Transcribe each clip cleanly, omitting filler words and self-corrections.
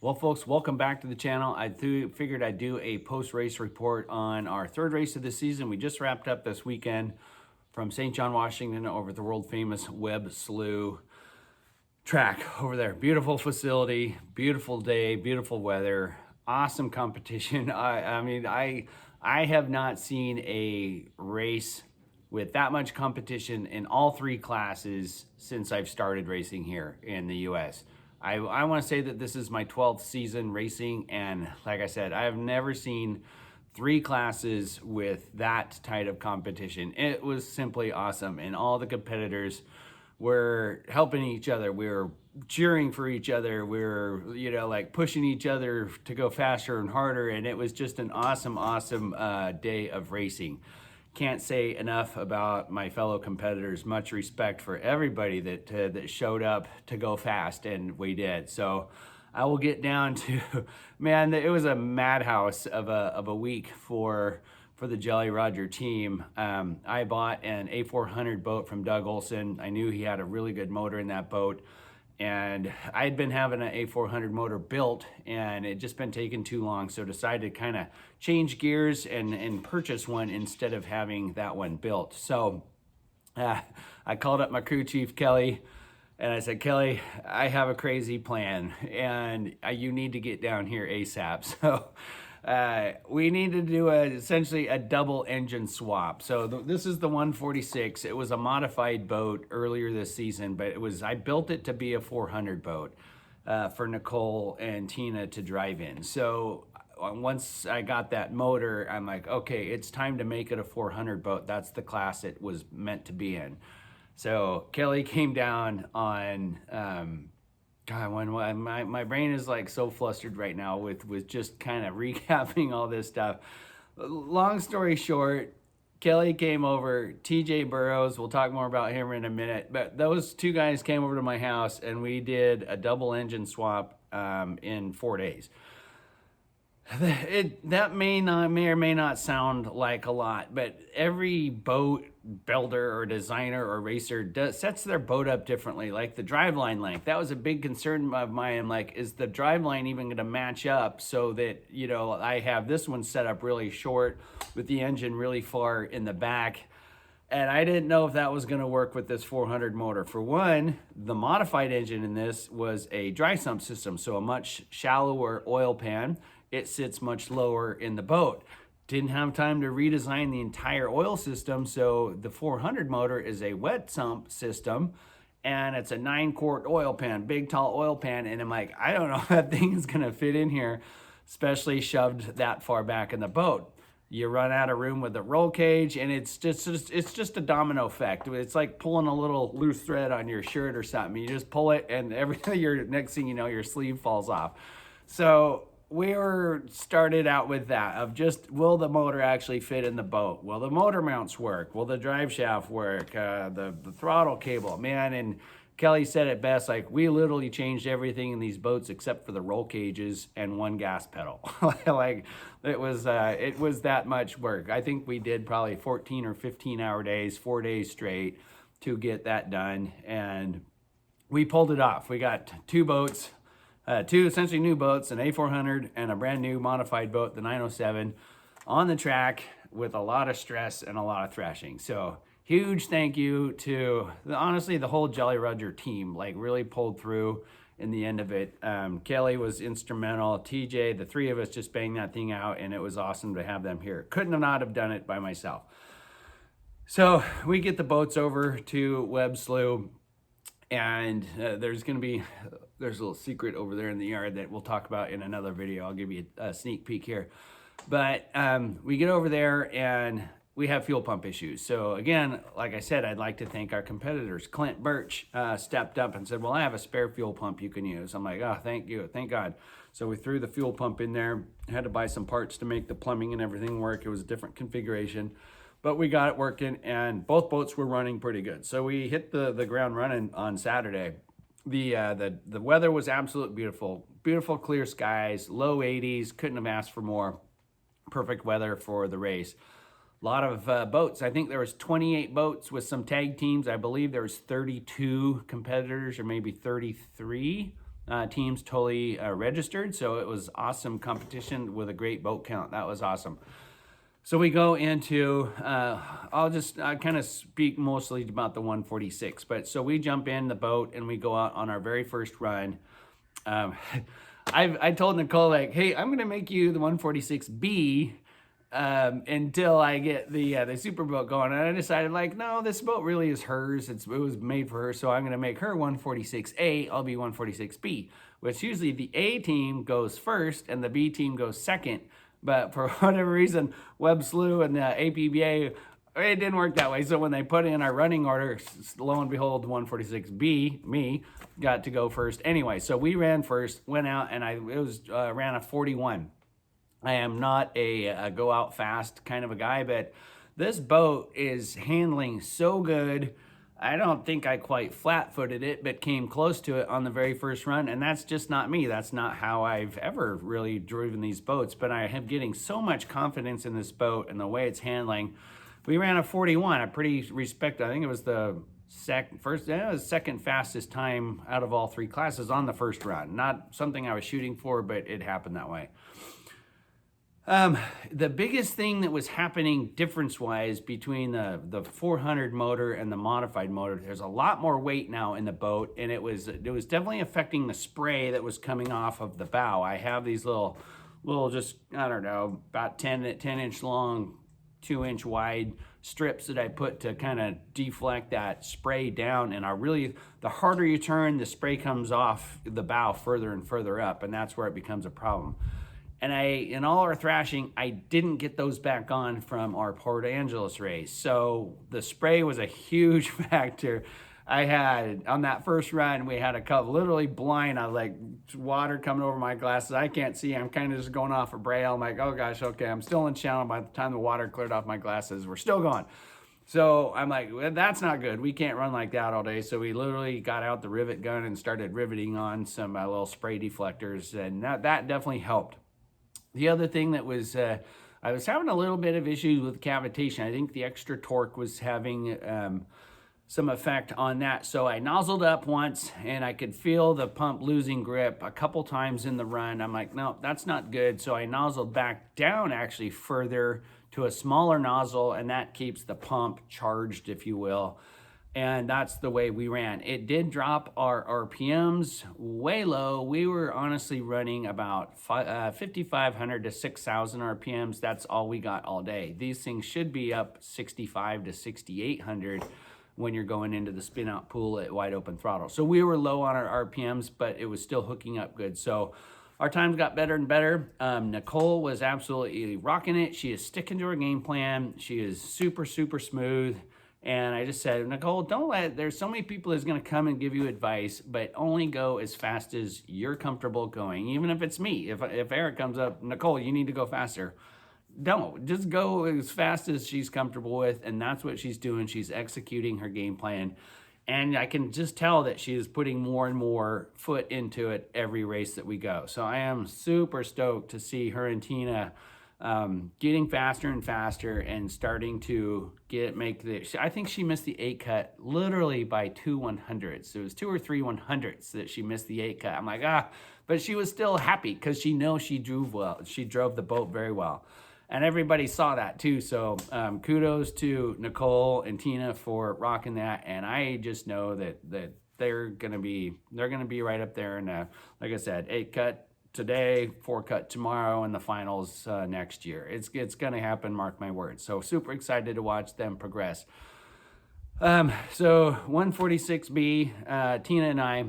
Well, folks, welcome back to the channel. I figured I'd do a post-race report on our third race of the season. We just wrapped up this weekend from St. John, Washington over the world-famous Webb Slough track over there. Beautiful facility, beautiful day, beautiful weather, awesome competition. I have not seen a race with that much competition in all three classes since I've started racing here in the US. I want to say that this is my 12th season racing, and like I said, I have never seen three classes with that type of competition. It was simply awesome, and all the competitors were helping each other. We were cheering for each other. We were, like pushing each other to go faster and harder, and it was just an awesome day of racing. Can't say enough about my fellow competitors. Much respect for everybody that showed up to go fast, and we did. So I will get down to, man, it was a madhouse of a week for the Jolly Roger team. I bought an A400 boat from Doug Olson. I knew he had a really good motor in that boat, and I'd been having an A400 motor built, and it just been taking too long, so decided to kind of change gears and purchase one instead of having that one built. So I called up my crew chief, Kelly, and I said, Kelly, I have a crazy plan, and you need to get down here ASAP. So we need to do essentially a double engine swap. So this is the 146. It was a modified boat earlier this season, but I built it to be a 400 boat for Nicole and Tina to drive in. So once I got that motor, I'm like, okay, it's time to make it a 400 boat. That's the class it was meant to be in. So Kelly came down on, God, my brain is like so flustered right now with just kind of recapping all this stuff. Long story short, Kelly came over, TJ Burrows, we'll talk more about him in a minute, but those two guys came over to my house and we did a double engine swap in 4 days. That may or may not sound like a lot, but every boat builder or designer or racer sets their boat up differently. Like the driveline length, that was a big concern of mine. I'm like, is the driveline even going to match up so that, I have this one set up really short with the engine really far in the back. And I didn't know if that was going to work with this 400 motor. For one, the modified engine in this was a dry sump system, so a much shallower oil pan. It sits much lower in the boat. Didn't have time to redesign the entire oil system, so the 400 motor is a wet sump system, and it's a 9-quart oil pan, big tall oil pan, and I'm like, I don't know if that thing is gonna fit in here, especially shoved that far back in the boat. You run out of room with the roll cage, and it's just a domino effect. It's like pulling a little loose thread on your shirt or something. You just pull it, and next thing you know, your sleeve falls off. So we were started out with that of just, will the motor actually fit in the boat? Will the motor mounts work? Will the drive shaft work? The throttle cable, man. And Kelly said it best, like, we literally changed everything in these boats except for the roll cages and one gas pedal. Like, it was that much work. I think we did probably 14 or 15 hour days, 4 days straight to get that done. And we pulled it off. We got two boats, two essentially new boats, an A400 and a brand new modified boat, the 907, on the track with a lot of stress and a lot of thrashing. So huge thank you to, honestly, the whole Jolly Roger team, like really pulled through in the end of it. Kelly was instrumental, TJ, the three of us just banged that thing out, and it was awesome to have them here. Couldn't not have done it by myself. So we get the boats over to Webb Slough, and there's a little secret over there in the yard that we'll talk about in another video. I'll give you a sneak peek here. But we get over there and we have fuel pump issues. So again, like I said, I'd like to thank our competitors. Clint Birch stepped up and said, well, I have a spare fuel pump you can use. I'm like, oh, thank you, thank God. So we threw the fuel pump in there, had to buy some parts to make the plumbing and everything work. It was a different configuration, but we got it working, and both boats were running pretty good. So we hit the ground running on Saturday. The weather was absolutely beautiful. Beautiful clear skies, low 80s, couldn't have asked for more. Perfect weather for the race. A lot of boats. I think there was 28 boats with some tag teams. I believe there was 32 competitors, or maybe 33. teams totally registered. So it was awesome competition with a great boat count. That was awesome. So we go into, I'll kind of speak mostly about the 146. But so we jump in the boat and we go out on our very first run. I told Nicole, like, hey, I'm going to make you the 146B until I get the super boat going. And I decided, like, no, this boat really is hers. It was made for her. So I'm going to make her 146A. I'll be 146B, which usually the A team goes first and the B team goes second. But for whatever reason, Webb, Slough, and the APBA, it didn't work that way. So when they put in our running order, lo and behold, 146B, me, got to go first anyway. So we ran first, went out, and ran a 41. I am not a go out fast kind of a guy, but this boat is handling so good. I don't think I quite flat-footed it, but came close to it on the very first run, and that's just not me. That's not how I've ever really driven these boats, but I am getting so much confidence in this boat and the way it's handling. We ran a 41, a pretty respect. I think it was the second fastest time out of all three classes on the first run. Not something I was shooting for, but it happened that way. The biggest thing that was happening difference-wise between the 400 motor and the modified motor, there's a lot more weight now in the boat, and it was definitely affecting the spray that was coming off of the bow. I have these little just, I don't know, about 10 inch long, 2-inch wide strips that I put to kind of deflect that spray down, and the harder you turn, the spray comes off the bow further and further up, and that's where it becomes a problem. And in all our thrashing, I didn't get those back on from our Port Angeles race. So the spray was a huge factor. I had, on that first run, we had a couple, literally blind. I was like, water coming over my glasses. I can't see. I'm kind of just going off a braille. I'm like, oh gosh, okay. I'm still in channel. By the time the water cleared off my glasses, we're still going. So I'm like, well, that's not good. We can't run like that all day. So we literally got out the rivet gun and started riveting on some little spray deflectors. And that definitely helped. The other thing that was, I was having a little bit of issues with cavitation. I think the extra torque was having some effect on that. So I nozzled up once and I could feel the pump losing grip a couple times in the run. I'm like, no, that's not good. So I nozzled back down actually further to a smaller nozzle, and that keeps the pump charged, if you will. And that's the way we ran. It did drop our RPMs way low. We were honestly running about 5,500 to 6,000 RPMs. That's all we got all day. These things should be up 65 to 6,800 when you're going into the spin out pool at wide open throttle. So we were low on our RPMs, but it was still hooking up good. So our times got better and better. Nicole was absolutely rocking it. She is sticking to her game plan. She is super, super smooth. And I just said, Nicole, there's so many people that's going to come and give you advice, but only go as fast as you're comfortable going. Even if it's me, if Eric comes up, Nicole, you need to go faster. Don't, just go as fast as she's comfortable with. And that's what she's doing. She's executing her game plan. And I can just tell that she is putting more and more foot into it every race that we go. So I am super stoked to see her and Tina getting faster and faster and starting to I think she missed the 8 cut literally by 2 100ths. It was 2 or 3 100ths that she missed the 8 cut. I'm like, but she was still happy because she knows she drove well. She drove the boat very well. And everybody saw that too. So kudos to Nicole and Tina for rocking that. And I just know that they're gonna be right up there. And like I said, 8 cut today, 4 cut tomorrow, and the finals next year. It's gonna happen, mark my words. So super excited to watch them progress. So 146B, Tina and I,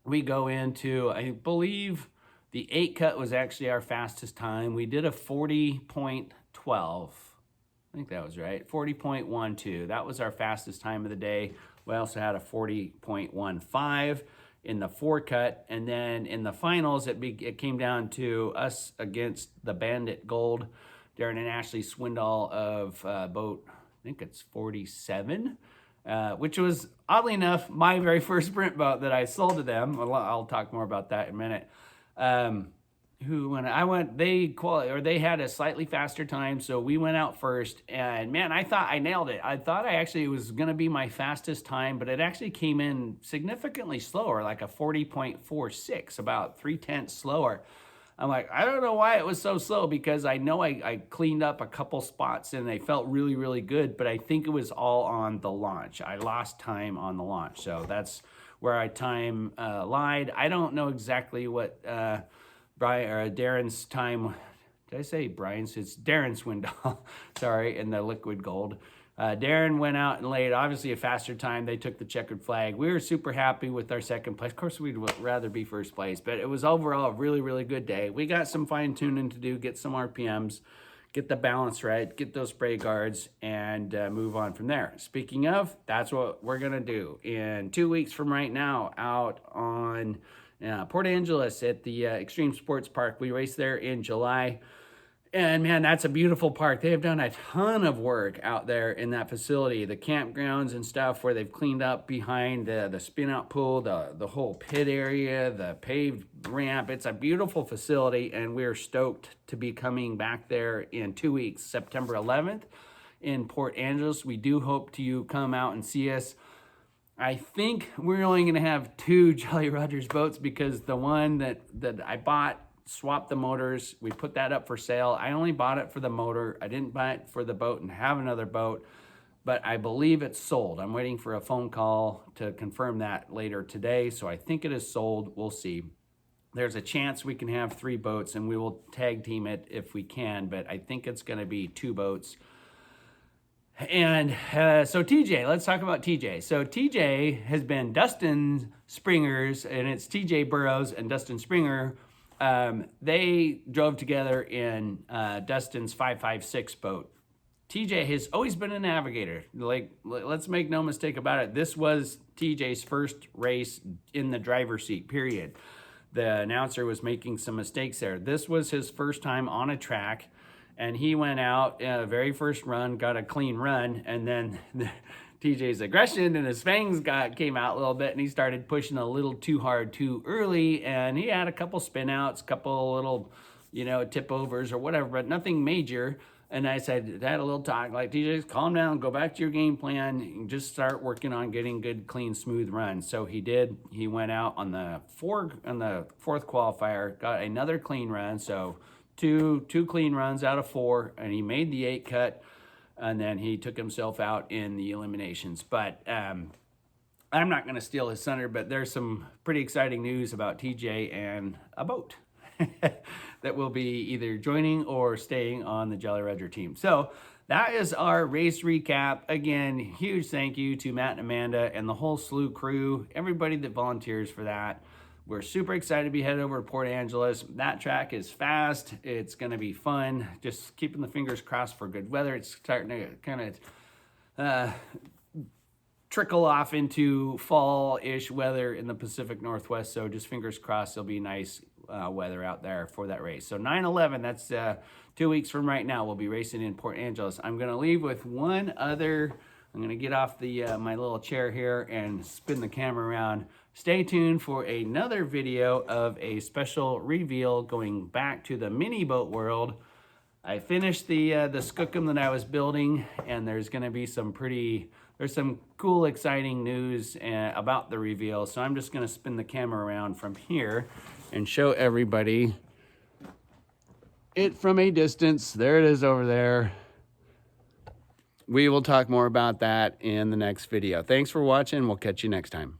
we go into, I believe the 8 cut was actually our fastest time. We did a 40.12. I think that was right. 40.12. That was our fastest time of the day. We also had a 40.15 in the 4 cut, and then in the finals it came down to us against the Bandit Gold, Darren and Ashley Swindoll of boat, I think it's 47, which was oddly enough my very first sprint boat that I sold to them. I'll talk more about that in a minute. who when I went, they had a slightly faster time, so we went out first. And man, I thought I nailed it. I thought I actually was going to be my fastest time, but it actually came in significantly slower, like a 40.46, about 3/10 slower. I'm like, I don't know why it was so slow, because I know I cleaned up a couple spots and they felt really, really good, but I think it was all on the launch. I lost time on the launch, so that's where I time lied. I don't know exactly what Brian or Darren's time. Did I say Brian's? It's Darren Swindoll. Sorry, in the liquid gold. Darren went out and laid obviously a faster time. They took the checkered flag. We were super happy with our second place. Of course, we'd rather be first place, but it was overall a really, really good day. We got some fine tuning to do, get some RPMs, get the balance right, get those spray guards, and move on from there. Speaking of, that's what we're gonna do in 2 weeks from right now, out on Port Angeles at the Extreme Sports Park. We race there in July. And man, that's a beautiful park. They have done a ton of work out there in that facility, the campgrounds and stuff, where they've cleaned up behind the spin out pool, the whole pit area, the paved ramp. It's a beautiful facility, and we're stoked to be coming back there in 2 weeks, September 11th in Port Angeles. We do hope you come out and see us. I think we're only going to have 2 Jolly Rogers boats, because the one that I bought, swapped the motors. We put that up for sale. I only bought it for the motor. I didn't buy it for the boat and have another boat, but I believe it's sold. I'm waiting for a phone call to confirm that later today, so I think it is sold. We'll see. There's a chance we can have 3 boats, and we will tag team it if we can, but I think it's going to be 2 boats. And so TJ, let's talk about TJ. So TJ has been Dustin Springer's, and it's TJ Burrows and Dustin Springer. They drove together in Dustin's 556 boat. TJ has always been a navigator. Like, let's make no mistake about it. This was TJ's first race in the driver's seat, period. The announcer was making some mistakes there. This was his first time on a track, and he went out very first run, got a clean run, and then TJ's aggression and his fangs came out a little bit, and he started pushing a little too hard too early, and he had a couple spin outs, couple little, tip overs or whatever, but nothing major. And I said, had a little talk, like, TJ, calm down, go back to your game plan, and just start working on getting good, clean, smooth runs. So he did. He went out on the fourth qualifier, got another clean run, so two clean runs out of 4, and he made the 8 cut. And then he took himself out in the eliminations. But I'm not going to steal his thunder, but there's some pretty exciting news about TJ and a boat that will be either joining or staying on the Jolly Roger team. So that is our race recap. Again, huge thank you to Matt and Amanda and the whole Slough crew, everybody that volunteers for that. We're super excited to be headed over to Port Angeles. That track is fast. It's going to be fun. Just keeping the fingers crossed for good weather. It's starting to kind of trickle off into fall-ish weather in the Pacific Northwest. So just fingers crossed there'll be nice weather out there for that race. So 9/11, that's 2 weeks from right now. We'll be racing in Port Angeles. I'm going to leave with one other. I'm going to get off my little chair here and spin the camera around. Stay tuned for another video of a special reveal going back to the mini boat world. I finished the skookum that I was building, and there's going to be some cool, exciting news about the reveal. So I'm just going to spin the camera around from here and show everybody it from a distance. There it is over there. We will talk more about that in the next video. Thanks for watching. We'll catch you next time.